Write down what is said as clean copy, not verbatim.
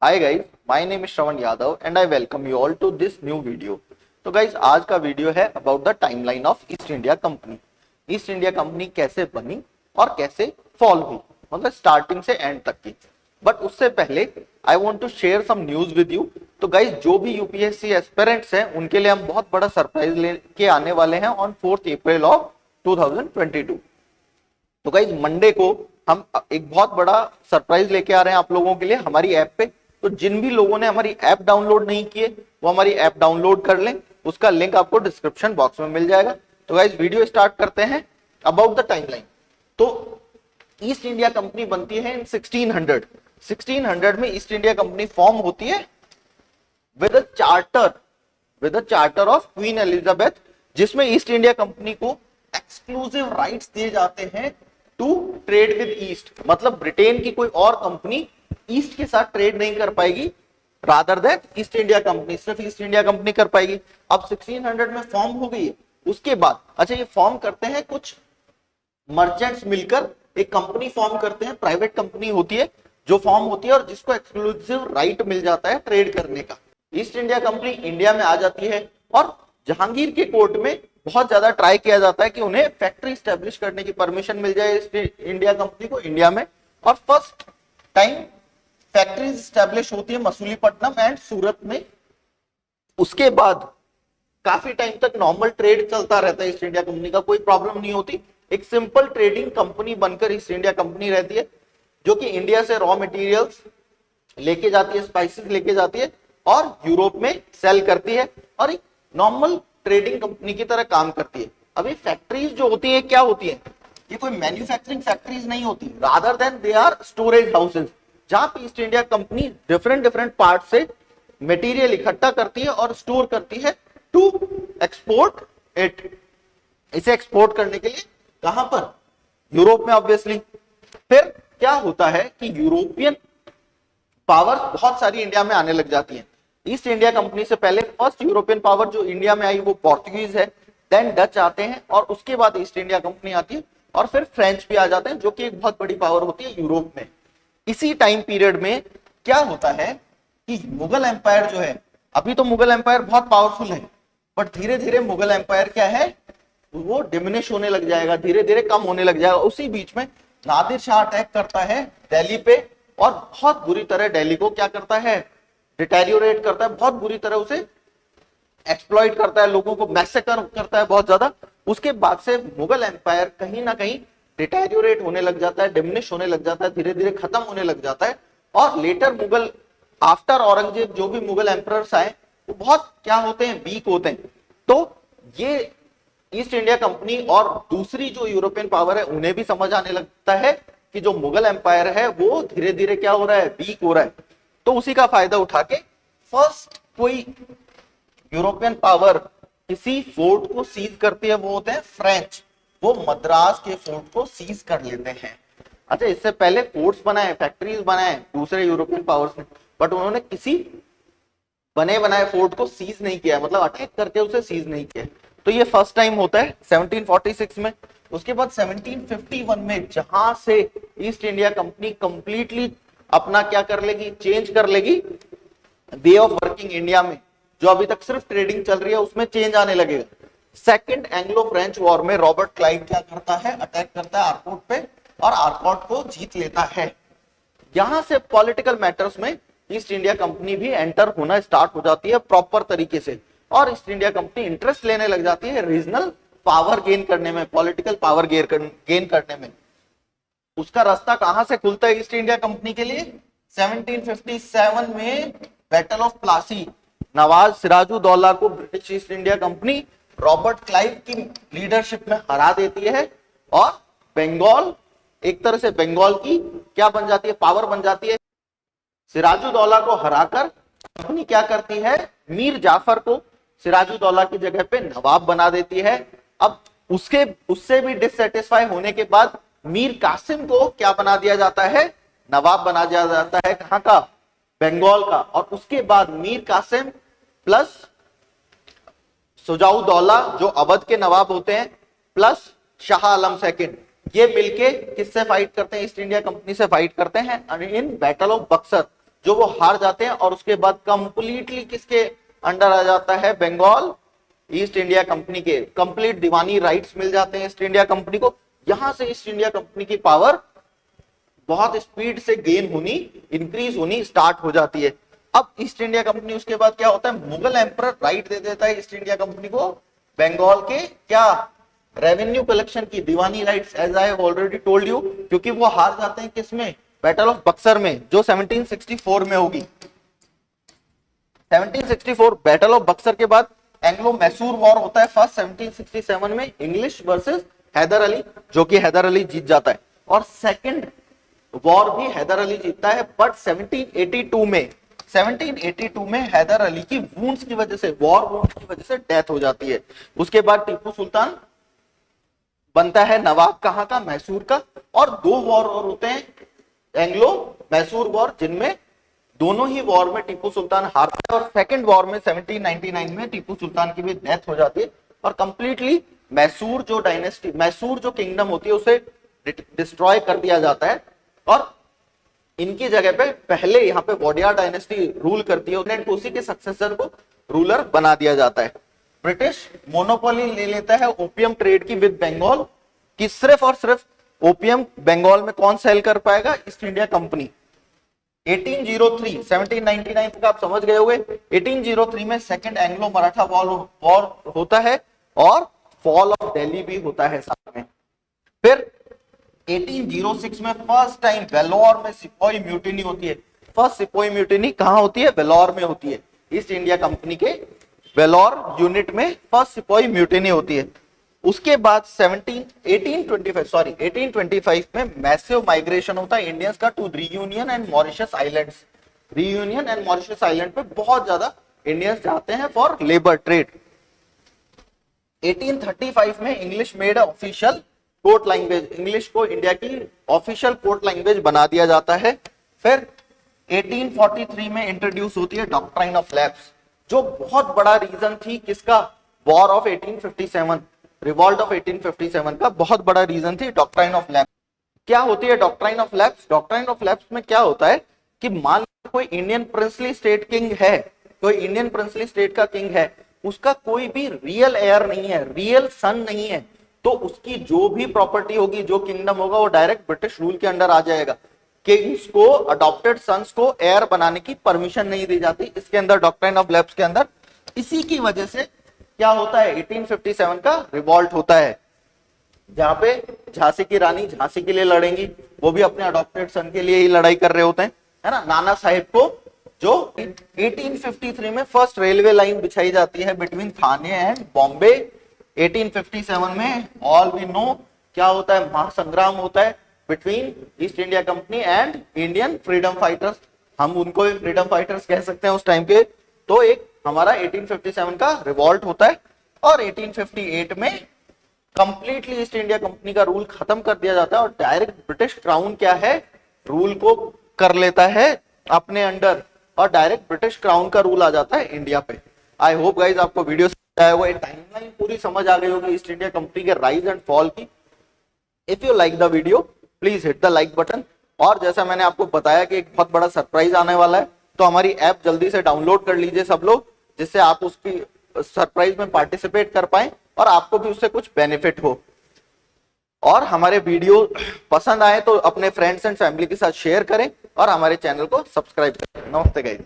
Hi guys, my name is Shravan Yadav and I welcome you all to this new video. तो guys, आज का video है about the timeline of East India Company. East India Company कैसे बनी और कैसे fall हुई, मतलब स्टार्टिंग से एंड तक की। बट उससे पहले I want to share some news with you. तो गाइस, जो भी यूपीएससी एस्पिरेंट्स हैं उनके लिए हम बहुत बड़ा सरप्राइज लेके आने वाले हैं ऑन 4 अप्रैल ऑफ 2022। तो गाइस, मंडे को हम एक बहुत बड़ा सरप्राइज लेके आ रहे हैं आप लोगों के लिए हमारी ऐप पे। तो जिन भी लोगों ने हमारी ऐप डाउनलोड नहीं किए वो हमारी ऐप डाउनलोड कर लें, उसका लिंक आपको डिस्क्रिप्शन बॉक्स में मिल जाएगा। तो गाइस, वीडियो स्टार्ट करते हैं अबाउट द टाइमलाइन। तो ईस्ट इंडिया कंपनी बनती है इन 1600 में ईस्ट इंडिया कंपनी फॉर्म होती है with a charter of queen Elizabeth, जिसमें ईस्ट इंडिया कंपनी को एक्सक्लूसिव राइट्स दिए जाते हैं टू ट्रेड विद ईस्ट। मतलब ब्रिटेन की कोई और कंपनी ईस्ट के साथ ट्रेड नहीं कर पाएगी, rather that east India company, सिर्फ ईस्ट इंडिया कंपनी कर पाएगी। अब 1600 में फॉर्म हो गई है। उसके बाद अच्छा, ये फॉर्म करते हैं कुछ मर्चेंट्स मिलकर, एक कंपनी फॉर्म करते हैं, प्राइवेट कंपनी होती है जो फॉर्म होती है और जिसको एक्सक्लूसिव राइट मिल जाता है ट्रेड करने का। ईस्ट इंडिया कंपनी इंडिया में आ जाती है और जहांगीर के कोर्ट में बहुत ज्यादा ट्राई किया जाता है कि उन्हें फैक्ट्री स्टैब्लिश करने की परमिशन मिल जाए ईस्ट इंडिया कंपनी को इंडिया में। और फर्स्ट टाइम फैक्ट्रीज स्टैब्लिश होती है मसूलीपट्टनम एंड सूरत में। उसके बाद काफी टाइम तक नॉर्मल ट्रेड चलता रहता है ईस्ट इंडिया कंपनी का, कोई प्रॉब्लम नहीं होती। एक सिंपल ट्रेडिंग कंपनी बनकर ईस्ट इंडिया कंपनी रहती है, जो कि इंडिया से रॉ मटेरियल्स लेके जाती है, स्पाइसेस लेके जाती है और यूरोप में सेल करती है और एक नॉर्मल ट्रेडिंग कंपनी की तरह काम करती है। अभी फैक्ट्रीज जो होती है क्या होती है, ये कोई मैन्युफैक्चरिंग फैक्ट्रीज नहीं होती, rather than they are storage houses, जहां पे East India Company different part से मटेरियल इकट्ठा करती है और स्टोर करती है टू एक्सपोर्ट इट। इसे एक्सपोर्ट करने के लिए कहां पर, यूरोप में ऑब्वियसली। फिर क्या होता है कि यूरोपियन पावर्स बहुत सारी इंडिया में आने लग जाती हैं। ईस्ट इंडिया कंपनी से पहले फर्स्ट यूरोपियन पावर जो इंडिया में आई वो पोर्तुगीज है, देन डच आते हैं और उसके बाद ईस्ट इंडिया कंपनी आती है और फिर फ्रेंच भी आ जाते हैं, जो कि एक बहुत बड़ी पावर होती है यूरोप में। इसी टाइम पीरियड में क्या होता है कि मुगल एम्पायर जो है, अभी तो मुगल एम्पायर बहुत पावरफुल है, बट धीरे धीरे मुगल एम्पायर क्या है, वो डिमिनिश होने लग जाएगा, धीरे धीरे कम होने लग जाएगा। उसी बीच में नादिर शाह अटैक करता है दिल्ली पे और बहुत बुरी तरह दिल्ली को क्या करता है, डिटेरियोरेट करता है, बहुत बुरी तरह उसे एक्सप्लॉइट करता है, लोगों को मैसेकर करता है बहुत ज्यादा। उसके बाद से मुगल एम्पायर कहीं ना कहीं डिटेरियोरेट होने लग जाता है, डिमिनिश होने लग जाता है, धीरे धीरे खत्म होने लग जाता है। और लेटर मुगल, आफ्टर औरंगजेब जो भी मुगल एम्परर्स आए वो बहुत क्या होते हैं, वीक होते हैं। तो ये ईस्ट इंडिया कंपनी और दूसरी जो यूरोपियन पावर है उन्हें भी समझ आने लगता है कि जो मुगल एम्पायर है वो धीरे धीरे क्या हो रहा है, वीक हो रहा है। तो उसी का फायदा उठा के फर्स्ट कोई यूरोपियन पावर किसी फोर्ट को सीज करती है वो होते हैं फ्रेंच। वो मद्रास के फोर्ट को सीज कर लेते हैं। अच्छा, इससे पहले फोर्ट्स बनाए, फैक्ट्रीज बनाए दूसरे यूरोपियन पावर्स ने, बट उन्होंने किसी बने बनाए फोर्ट को सीज नहीं किया, मतलब अटैक करके उसे सीज नहीं किया। तो ये फर्स्ट टाइम होता है 1746 में। उसके बाद 1751 में जहां से ईस्ट इंडिया कंपनी कंप्लीटली अपना क्या कर लेगी, चेंज कर लेगी वे ऑफ वर्किंग इंडिया में, जो अभी तक सिर्फ ट्रेडिंग चल रही है उसमें चेंज आने लगेगा। सेकंड एंग्लो फ्रेंच वॉर में रॉबर्ट क्लाइव क्या करता है, अटैक करता है आरकोट पे और आरकोट को जीत लेता है। यहां से पॉलिटिकल मैटर्स में ईस्ट इंडिया कंपनी भी एंटर होना स्टार्ट हो जाती है प्रॉपर तरीके से, और ईस्ट इंडिया कंपनी इंटरेस्ट लेने लग जाती है रीजनल पावर गेन करने में, पॉलिटिकल पावर गेन करने में। उसका रास्ता कहां से खुलता है ईस्ट इंडिया कंपनी के लिए, 1757 में बैटल ऑफ प्लासी, नवाब सिराजुद्दौला को British east India company Robert Clive की लीडरशिप में हरा देती है और बंगाल, एक तरह से बंगाल की क्या बन जाती है, पावर बन जाती है। सिराजुद्दौला को हराकर कंपनी क्या करती है, मीर जाफर को सिराजुद्दौला की जगह पे नवाब बना देती है। अब उससे भी डिससेटिस्फाई होने के बाद मीर कासिम को क्या बना दिया जाता है, नवाब बना दिया जाता है, कहां का, बंगाल का। और उसके बाद मीर कासिम प्लस सुजाउद्दौला जो अवध के नवाब होते हैं प्लस शाह आलम सेकंड, ये मिलके किससे फाइट करते हैं, ईस्ट इंडिया कंपनी से फाइट करते हैं इन बैटल ऑफ बक्सर। जो वो हार जाते हैं और उसके बाद कंप्लीटली किसके अंडर आ जाता है, बंगाल ईस्ट इंडिया कंपनी के कंप्लीट दीवानी राइट्स मिल जाते हैं ईस्ट इंडिया कंपनी को। यहां से ईस्ट इंडिया कंपनी की पावर बहुत स्पीड से गेन होनी, इंक्रीज होनी स्टार्ट हो जाती है। अब ईस्ट इंडिया कंपनी उसके बाद क्या होता है, मुगल एम्परर राइट दे देता है ईस्ट इंडिया कंपनी को बंगाल के क्या रेवेन्यू कलेक्शन की दीवानी rights, as I have already told you, क्योंकि वो हार जाते हैं किसमें, बैटल ऑफ बक्सर में, जो 1764 में होगी। 1764 बैटल ऑफ बक्सर के बाद एंग्लो मैसूर वॉर होता है फर्स्ट 1767 में, इंग्लिश वर्सेस हैदर अली, जो कि हैदर अली जीत जाता है। और सेकंड वॉर भी हैदर अली जीतता है, बट 1782 में हैदर अली की वुंड्स की वजह से, वॉर वुंड्स की वजह से डेथ हो जाती है। उसके बाद टीपू सुल्तान बनता है नवाब कहां का, मैसूर का। और दो वॉर और होते हैं एंग्लो मैसूर वॉर, जिनमें दोनों ही वॉर में टीपू सुल्तान हारता है, और सेकंड वॉर में 1799 में टीपू सुल्तान की भी डेथ हो जाती है और कंप्लीटली मैसूर जो डायनेस्टी, मैसूर जो किंगडम होती है उसे डिस्ट्रॉय कर दिया जाता है। और इनकी जगह पे पहले यहाँ पे वोडियार डायनेस्टी रूल करती है, तो उसी के सक्सेसर को रूलर बना दिया जाता है। ब्रिटिश मोनोपोली ले लेता है ओपियम ट्रेड की विद बंगाल, कि सिर्फ और सिर्फ ओपियम बंगाल में कौन सेल कर पाएगा, ईस्ट इंडिया कंपनी। 1803 1799 तक आप समझ गए होंगे। 1803 में सेकंड एंग्लो मराठा वॉर होता है और फॉल ऑफ दिल्ली भी होता है साथ में। फिर 1806 में फर्स्ट टाइम वेलोर में सिपोही म्यूटिनी होती है। फर्स्ट सिपोही म्यूटिनी कहां होती है, वेलोर में होती है। ईस्ट इंडिया कंपनी के वेलोर यूनिट में फर्स्ट सिपोही म्यूटिनी होती है। उसके बाद 1825 में मैसिव माइग्रेशन होता है इंडियंस का to Reunion and Mauritius islands. Reunion and Mauritius island पे बहुत ज्यादा इंडियंस जाते हैं फॉर लेबर ट्रेड। 1835 में English made official court language, English को इंडिया की ऑफिशियल कोर्ट लैंग्वेज बना दिया जाता है। फिर 1843 में इंट्रोड्यूस होती है डॉक्ट्राइन ऑफ लैप्स, जो बहुत बड़ा रीजन थी किसका, वॉर ऑफ 1857, रिवॉल्ट ऑफ 1857 का बहुत बड़ा रीजन थी डॉक्ट्राइन ऑफ लैप्स। क्या होती है doctrine of lapse? Doctrine of lapse में क्या होता है कि मान लो कोई इंडियन प्रिंसली स्टेट किंग है, कोई इंडियन प्रिंसली स्टेट का किंग है, उसका कोई भी रियल एयर नहीं है, रियल सन नहीं है, तो उसकी जो भी प्रॉपर्टी होगी, जो किंगडम होगा, वो डायरेक्ट ब्रिटिश रूल के अंडर आ जाएगा। किंग्स को, अडॉप्टेड सन्स को एयर बनाने की परमिशन नहीं दी जाती इसके अंदर, डॉक्ट्राइन ऑफ लैप्स के अंदर। इसी की वजह से क्या होता है, 1857 का रिवॉल्ट होता है, जहां पे झांसी की रानी झांसी के लिए लड़ेंगी, वो भी अपने अडॉप्टेड सन के लिए ही लड़ाई कर रहे होते हैं, है ना। नाना साहेब को जो 1853 में फर्स्ट रेलवे लाइन बिछाई जाती है बिटवीन थाने एंड बॉम्बे। 1857 में ऑल वी नो क्या होता है, महासंग्राम होता है between east India company and Indian freedom fighters. हम उनको भी फ्रीडम फाइटर्स कह सकते हैं उस टाइम के। तो एक हमारा 1857 का रिवॉल्ट होता है और 1858 में कंप्लीटली ईस्ट इंडिया कंपनी का रूल खत्म कर दिया जाता है और डायरेक्ट ब्रिटिश क्राउन क्या है, रूल को कर लेता है अपने अंडर, और डायरेक्ट ब्रिटिश क्राउन का रूल आ जाता है इंडिया पे। आई होप गाइज आपको वीडियो वो टाइमलाइन पूरी समझ आ गई होगी ईस्ट इंडिया कंपनी के राइज एंड फॉल की। If you like the video please hit the like button. और जैसा मैंने आपको बताया कि एक बहुत बड़ा सरप्राइज आने वाला है, तो हमारी ऐप जल्दी से डाउनलोड कर लीजिए सब लोग, जिससे आप उसकी सरप्राइज में पार्टिसिपेट कर पाए और आपको भी उससे कुछ बेनिफिट हो। और हमारे वीडियो पसंद आए तो अपने फ्रेंड्स एंड फैमिली के साथ शेयर करें और हमारे चैनल को सब्सक्राइब करें। नमस्ते गाइस।